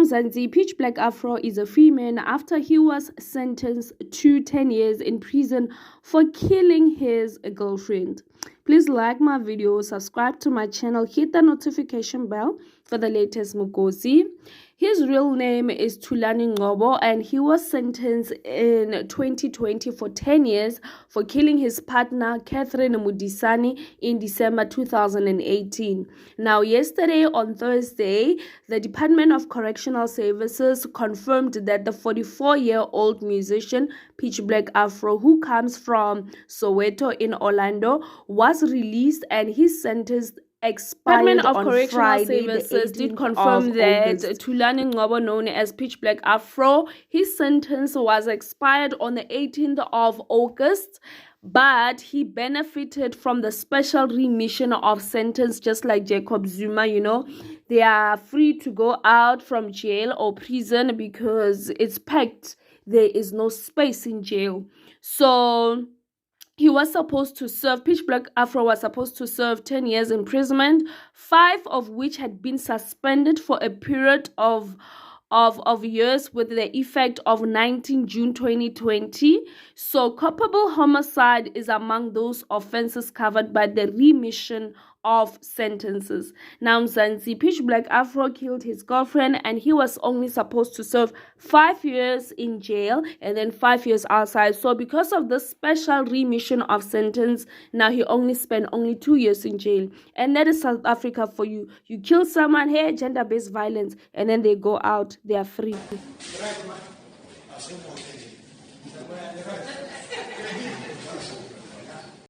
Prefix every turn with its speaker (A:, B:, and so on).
A: Now, Mzansi, Pitch Black Afro is a free man after he was sentenced to 10 years in prison for killing his girlfriend. Please like my video, subscribe to my channel, hit the notification bell for the latest Mukosi. His real name is Thulani Ngcobo, and he was sentenced in 2020 for 10 years for killing his partner Catherine Mudisani in December 2018. Now, yesterday on Thursday, the Department of Correctional Services confirmed that the 44-year-old musician Pitch Black Afro, who comes from Soweto in Orlando, was released and his sentence expired. Department of Correctional Friday, Services did confirm that Thulani Ngcobo, known as Pitch Black Afro, his sentence was expired on the 18th of August, but he benefited from the special remission of sentence, just like Jacob Zuma. You know, they are free to go out from jail or prison because it's packed. There is no space in jail. So he was supposed to serve, Pitch Black Afro was supposed to serve 10 years imprisonment, 5 of which had been suspended for a period of years with the effect of 19 June 2020. So culpable homicide is among those offenses covered by the remission of sentences. Now, Mzansi, Pitch Black Afro killed his girlfriend and he was only supposed to serve 5 years in jail and then 5 years outside. So because of this special remission of sentence, now he only spent 2 years in jail. And that is South Africa for you. You kill someone here, gender-based violence, and then they go out, they are free.